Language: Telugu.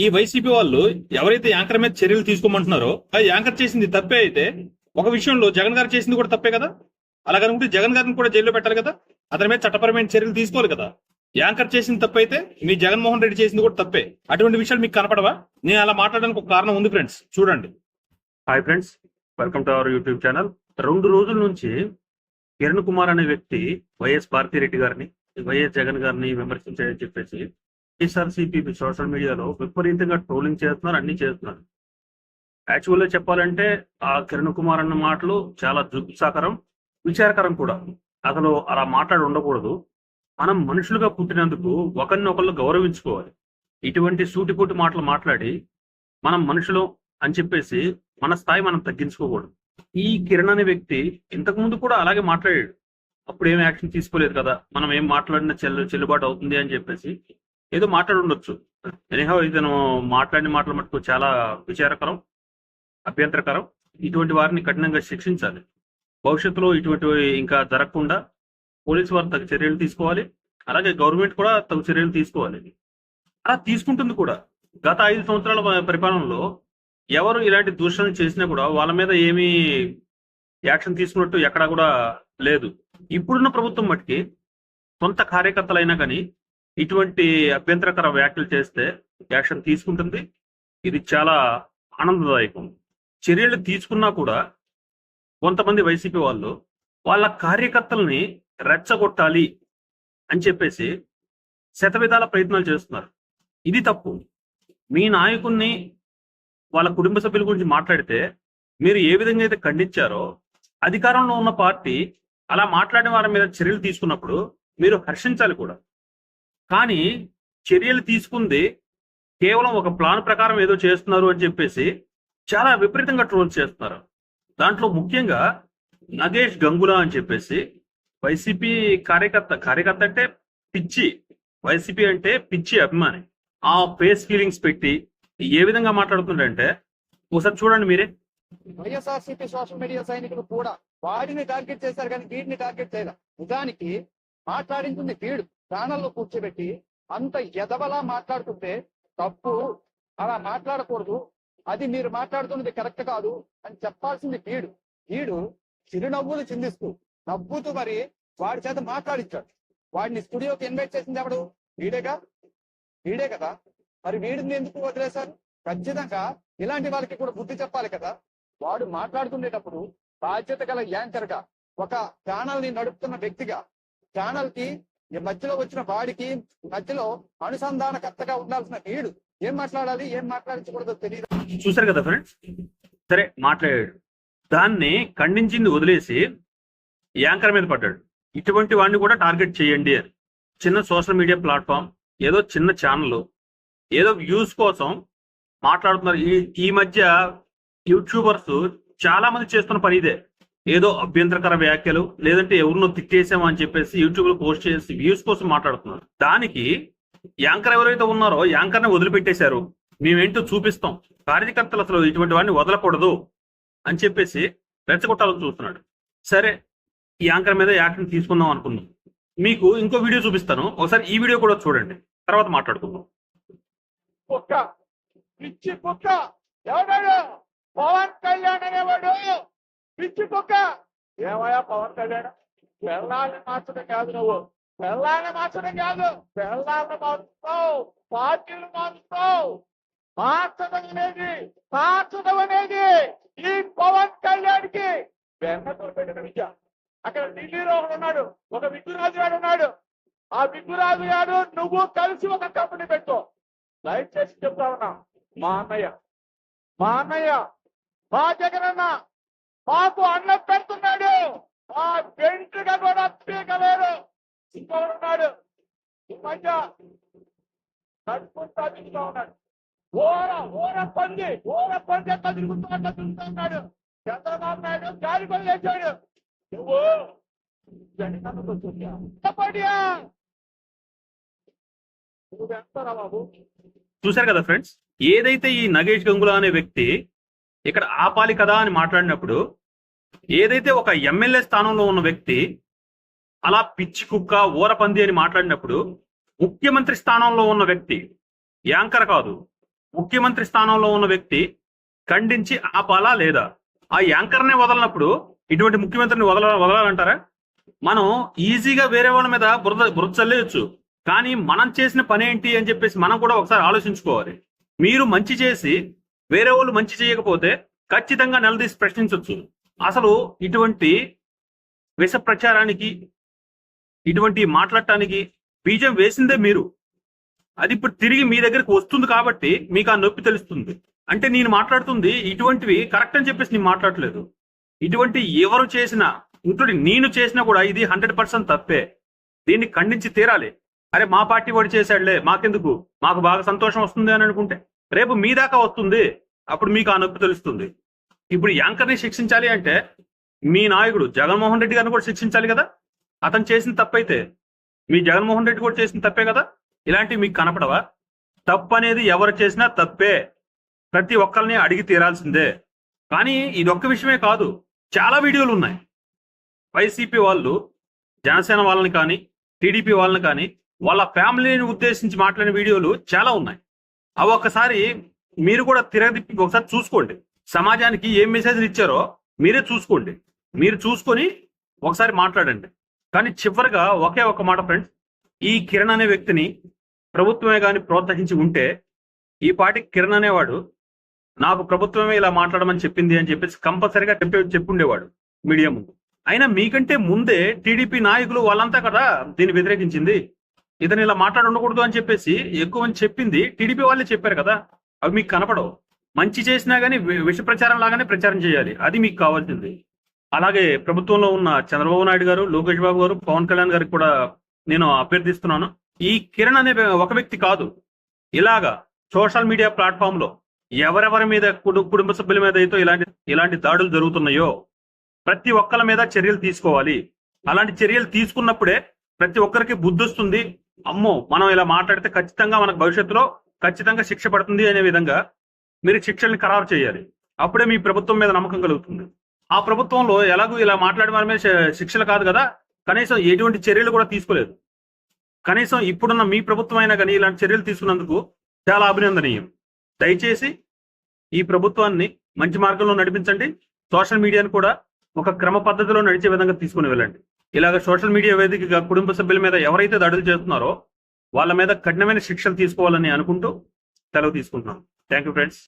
ఈ వైసీపీ వాళ్ళు ఎవరైతే యాంకర్ మీద చర్యలు తీసుకోమంటున్నారో ఆ యాంకర్ చేసింది తప్పే అయితే ఒక విషయంలో జగన్ గారు చేసింది కూడా తప్పే కదా. అలాగనుకుంటే జగన్ గారిని కూడా జైల్లో పెట్టాలి కదా, అతని మీద చట్టపరమైన చర్యలు తీసుకోవాలి కదా. యాంకర్ చేసింది తప్పైతే మీ జగన్మోహన్ రెడ్డి చేసింది కూడా తప్పే. అటువంటి విషయాలు మీకు కనపడవా? నేను అలా మాట్లాడడానికి ఒక కారణం ఉంది ఫ్రెండ్స్, చూడండి. Hi friends, welcome to our YouTube channel. 2 రోజుల నుంచి కిరణ్ కుమార్ అనే వ్యక్తి వైఎస్ భారతిరెడ్డి గారిని, వైఎస్ జగన్ గారిని విమర్శించారని చెప్పేసి వైఎస్ఆర్సీపీ సోషల్ మీడియాలో విపరీతంగా ట్రోలింగ్ చేస్తున్నారు, అన్ని చేస్తున్నారు. యాక్చువల్గా చెప్పాలంటే ఆ కిరణ్ కుమార్ అన్న మాటలు చాలా జుగుప్సాకరం, విచారకరం కూడా. అసలు అలా మాట్లాడి ఉండకూడదు. మనం మనుషులుగా పుట్టినందుకు ఒకరినొకళ్ళు గౌరవించుకోవాలి. ఇటువంటి సూటిపోటి మాటలు మాట్లాడి మనం మనుషులు అని చెప్పేసి మన స్థాయి మనం తగ్గించుకోకూడదు. ఈ కిరణ్ అనే వ్యక్తి ఇంతకు ముందు కూడా అలాగే మాట్లాడాడు. అప్పుడు ఏం యాక్షన్ తీసుకోలేదు కదా, మనం ఏం మాట్లాడిన చెల్లుబాటు అవుతుంది అని చెప్పేసి ఏదో మాట్లాడి ఉండొచ్చు. ఎనీహౌ ఇతను మాట్లాడిన మాటలు మటుకు చాలా విచారకరం, అభ్యంతరకరం. ఇటువంటి వారిని కఠినంగా శిక్షించాలి. భవిష్యత్తులో ఇటువంటివి ఇంకా జరగకుండా పోలీసు వారు తగు చర్యలు తీసుకోవాలి. అలాగే గవర్నమెంట్ కూడా తగు చర్యలు తీసుకోవాలి. అలా తీసుకుంటుంది కూడా. గత 5 సంవత్సరాల పరిపాలనలో ఎవరు ఇలాంటి దూషణలు చేసినా కూడా వాళ్ళ మీద ఏమీ యాక్షన్ తీసుకున్నట్టు ఎక్కడా కూడా లేదు. ఇప్పుడున్న ప్రభుత్వం మట్టుకి సొంత కార్యకర్తలైనా కానీ ఇటువంటి అభ్యంతరకర వ్యాఖ్యలు చేస్తే యాక్షన్ తీసుకుంటుంది. ఇది చాలా ఆనందదాయకం. చర్యలు తీసుకున్నా కూడా కొంతమంది వైసీపీ వాళ్ళు వాళ్ళ కార్యకర్తల్ని రెచ్చగొట్టాలి అని చెప్పేసి శతవిధాల ప్రయత్నాలు చేస్తున్నారు. ఇది తప్పు. మీ నాయకుడిని వాళ్ళ కుటుంబ సభ్యుల గురించి మాట్లాడితే మీరు ఏ విధంగా అయితే ఖండించారో, అధికారంలో ఉన్న పార్టీ అలా మాట్లాడిన వారి మీద చర్యలు తీసుకున్నప్పుడు మీరు హర్షించాలి కూడా. కానీ చర్యలు తీసుకుంది కేవలం ఒక ప్లాన్ ప్రకారం ఏదో చేస్తున్నారు అని చెప్పేసి చాలా విపరీతంగా ట్రోల్ చేస్తున్నారు. దాంట్లో ముఖ్యంగా నగేష్ గంగుల అని చెప్పేసి వైసీపీ కార్యకర్త అంటే పిచ్చి, వైసీపీ అంటే పిచ్చి అభిమాని. ఆ ఫేస్ ఫీలింగ్స్ పెట్టి ఏ విధంగా మాట్లాడుతుందంటే ఒకసారి చూడండి మీరే. వైఎస్ఆర్సీపీ సోషల్ మీడియా సైనికులు కూడా వాడిని టార్గెట్ చేశారు కానీ వీడిని టార్గెట్ చేయలే. నిజానికి మాట్లాడించింది వీడు ఛానల్లో కూర్చోబెట్టి అంత ఎదవలా మాట్లాడుతుంటే తప్పు, అలా మాట్లాడకూడదు, అది మీరు మాట్లాడుతున్నది కరెక్ట్ కాదు అని చెప్పాల్సింది వీడు. వీడు చిరునవ్వులు చిందిస్తూ నవ్వుతూ మరి వాడి చేత మాట్లాడించాడు. వాడిని స్టూడియోకి ఇన్వైట్ చేసింది ఎవడు? వీడే కదా. మరి వీడిని ఎందుకు వదిలేశారు? ఖచ్చితంగా ఇలాంటి వాళ్ళకి కూడా బుద్ధి చెప్పాలి కదా. వాడు మాట్లాడుతుండేటప్పుడు బాధ్యత గల యాంకర్ గా, ఒక ఛానల్ ని నడుపుతున్న వ్యక్తిగా, ఛానల్ కి మధ్యలో వచ్చిన వాడికి మధ్యలో అనుసంధానకర్తగా ఉండాల్సిన వీడు ఏం మాట్లాడాలి, ఏం మాట్లాడించకూడదో తెలియదు. చూసారు కదా ఫ్రెండ్స్, సరే మాట్లాడాడు, దాన్ని ఖండించింది వదిలేసి యాంకర్ మీద పడ్డాడు. ఇటువంటి వాడిని కూడా టార్గెట్ చేయండి అని. చిన్న సోషల్ మీడియా ప్లాట్ఫామ్, ఏదో చిన్న ఛానల్, ఏదో వ్యూస్ కోసం మాట్లాడుతున్నారు. ఈ మధ్య యూట్యూబర్స్ చాలా మంది చేస్తున్న పని ఇదే. ఏదో అభ్యంతరకర వ్యాఖ్యలు లేదంటే ఎవరినో తిట్టేసామో అని చెప్పేసి యూట్యూబ్ లో పోస్ట్ చేసి వ్యూస్ కోసం మాట్లాడుతున్నారు. దానికి యాంకర్ ఎవరైతే ఉన్నారో యాంకర్ ని వదిలిపెట్టేశారు. మేమేంటో చూపిస్తాం, కార్యకర్తలు అసలు ఇటువంటి వాడిని వదలకూడదు అని చెప్పేసి రెచ్చగొట్టాలని చూస్తున్నాడు. సరే, ఈ యాంకర్ మీద యాక్షన్ తీసుకుందాం అనుకున్నాం. మీకు ఇంకో వీడియో చూపిస్తాను, ఒకసారి ఈ వీడియో కూడా చూడండి, తర్వాత మాట్లాడుకుందాం. పిచ్చి కుక్క ఎవడాడు? పవన్ కళ్యాణ్ అనేవాడు పిచ్చి కుక్క. ఏమయ్యా పవన్ కళ్యాణ్, పెళ్ళాన్ని మార్చడం కాదు, నువ్వు పెళ్ళాన్ని మార్చడం కాదు, పెళ్ళాన్ని మారుస్తావు, పార్టీలు మారుస్తావు. మార్చడం అనేది ఈ పవన్ కళ్యాణ్ కి వెన్నతో పెట్టిన విద్య. అక్కడ ఢిల్లీలో ఒకడు ఉన్నాడు, ఒక విగ్గురాజు గారు ఉన్నాడు. ఆ విగ్గురాజు గారు నువ్వు కలిసి ఒక కంపెనీ పెట్టు. లైట్ చేసి చెప్తా ఉన్నా, మా అన్నయ్య మా జగనన్న మాకు అన్నం పెడుతున్నాడు. మా వెంట్రుగా కూడా పీకలేరు. ఇంకొకడున్నాడు ఈ మధ్య నడుచుకుంటా తిరుగుతూ ఉన్నాడు. ఊర పంది ఎట్లా తిరుగుతూ ఉన్నాడు. చంద్రబాబు నాయుడు గాలి కొల్లేశాడు. నువ్వు జగనన్నతో నువ్వెంతరా బాబు? చూశారు కదా ఫ్రెండ్స్, ఏదైతే ఈ నగేష్ గంగుల అనే వ్యక్తి ఇక్కడ ఆపాలి కదా అని మాట్లాడినప్పుడు, ఏదైతే ఒక ఎమ్మెల్యే స్థానంలో ఉన్న వ్యక్తి అలా పిచ్చి కుక్క ఊరపంది అని మాట్లాడినప్పుడు, ముఖ్యమంత్రి స్థానంలో ఉన్న వ్యక్తి, యాంకర్ కాదు, ముఖ్యమంత్రి స్థానంలో ఉన్న వ్యక్తి ఖండించి ఆపాలా లేదా? ఆ యాంకర్నే వదలనప్పుడు ఇటువంటి ముఖ్యమంత్రిని వదలాలంటారా? మనం ఈజీగా వేరే వాళ్ళ మీద బురద చల్లేయచ్చు, కానీ మనం చేసిన పని ఏంటి అని చెప్పేసి మనం కూడా ఒకసారి ఆలోచించుకోవాలి. మీరు మంచి చేసి వేరే వాళ్ళు మంచి చేయకపోతే ఖచ్చితంగా నిలదీసి ప్రశ్నించవచ్చు. అసలు ఇటువంటి విష ప్రచారానికి, ఇటువంటి మాట్లాడటానికి బీజం వేసిందే మీరు. అది ఇప్పుడు తిరిగి మీ దగ్గరికి వస్తుంది కాబట్టి మీకు ఆ నొప్పి తెలుస్తుంది. అంటే నేను మాట్లాడుతుంది ఇటువంటివి కరెక్ట్ అని చెప్పేసి నేను మాట్లాడలేదు. ఇటువంటి ఎవరు చేసినా, ఇంక్లూడింగ్ నేను చేసినా కూడా ఇది 100% తప్పే. దీన్ని ఖండించి తీరాలి. అరే మా పార్టీ వాడు చేశాడులే, మాకెందుకు, మాకు బాగా సంతోషం వస్తుంది అని అనుకుంటే రేపు మీ దాకా వస్తుంది. అప్పుడు మీకు ఆ నొప్పి తెలుస్తుంది. ఇప్పుడు యాంకర్ని శిక్షించాలి అంటే మీ నాయకుడు జగన్మోహన్ రెడ్డి గారిని కూడా శిక్షించాలి కదా. అతను చేసిన తప్పైతే మీ జగన్మోహన్ రెడ్డి కూడా చేసిన తప్పే కదా. ఇలాంటివి మీకు కనపడవా? తప్పు అనేది ఎవరు చేసినా తప్పే, ప్రతి ఒక్కరిని అడిగి తీరాల్సిందే. కానీ ఇదొక్క విషయమే కాదు, చాలా వీడియోలు ఉన్నాయి. వైసీపీ వాళ్ళు జనసేన వాళ్ళని కానీ, టీడీపీ వాళ్ళని కానీ, వాళ్ళ ఫ్యామిలీని ఉద్దేశించి మాట్లాడిన వీడియోలు చాలా ఉన్నాయి. అవి ఒక్కసారి మీరు కూడా తిరగదిప్పి ఒకసారి చూసుకోండి. సమాజానికి ఏం మెసేజ్లు ఇచ్చారో మీరే చూసుకోండి. మీరు చూసుకొని ఒకసారి మాట్లాడండి. కానీ చివరిగా ఒకే ఒక మాట ఫ్రెండ్స్, ఈ కిరణ్ అనే వ్యక్తిని ప్రభుత్వమే కానీ ప్రోత్సహించి ఉంటే ఈ పాటికి కిరణ్ అనేవాడు నాకు ప్రభుత్వమే ఇలా మాట్లాడమని చెప్పింది అని చెప్పేసి కంపల్సరీగా చెప్పుండేవాడు మీడియా ముందు. అయినా మీకంటే ముందే టీడీపీ నాయకులు వాళ్ళంతా కదా దీన్ని వ్యతిరేకించింది. ఇతను ఇలా ఉండకూడదు అని చెప్పేసి ఎక్కువ మంది చెప్పింది టీడీపీ వాళ్ళే చెప్పారు కదా. అవి మీకు కనపడవు. మంచి చేసినా కానీ విష ప్రచారం లాగానే ప్రచారం చేయాలి, అది మీకు కావాల్సింది. అలాగే ప్రభుత్వంలో ఉన్న చంద్రబాబు నాయుడు గారు, లోకేష్ బాబు గారు, పవన్ కళ్యాణ్ గారికి కూడా నేను అభ్యర్థిస్తున్నాను, ఈ కిరణ్ అనే ఒక వ్యక్తి కాదు, ఇలాగా సోషల్ మీడియా ప్లాట్ఫామ్ లో ఎవరెవరి మీద కుటుంబ సభ్యుల మీద అయితే ఇలాంటి దాడులు జరుగుతున్నాయో ప్రతి ఒక్కరి మీద చర్యలు తీసుకోవాలి. అలాంటి చర్యలు తీసుకున్నప్పుడే ప్రతి ఒక్కరికి బుద్ధి వస్తుంది. అమ్మో మనం ఇలా మాట్లాడితే ఖచ్చితంగా మనకు భవిష్యత్తులో ఖచ్చితంగా శిక్ష పడుతుంది అనే విధంగా మీరు శిక్షల్ని ఖరారు చేయాలి. అప్పుడే మీ ప్రభుత్వం మీద నమ్మకం కలుగుతుంది. ఆ ప్రభుత్వంలో ఎలాగో ఇలా మాట్లాడే వారి మీద శిక్షలు కాదు కదా, కనీసం ఎటువంటి చర్యలు కూడా తీసుకోలేదు. కనీసం ఇప్పుడున్న మీ ప్రభుత్వం అయినా కానీ ఇలాంటి చర్యలు తీసుకున్నందుకు చాలా అభినందనీయం. దయచేసి ఈ ప్రభుత్వాన్ని మంచి మార్గంలో నడిపించండి. సోషల్ మీడియాను కూడా ఒక క్రమ పద్ధతిలో నడిచే విధంగా తీసుకుని వెళ్ళండి. ఇలాగ సోషల్ మీడియా వేదికగా కుటుంబ సభ్యుల మీద ఎవరైతే దాడులు చేస్తున్నారో వాళ్ళ మీద కఠినమైన శిక్షలు తీసుకోవాలని అనుకుంటూ సెలవు తీసుకుంటున్నాను. Thank you friends.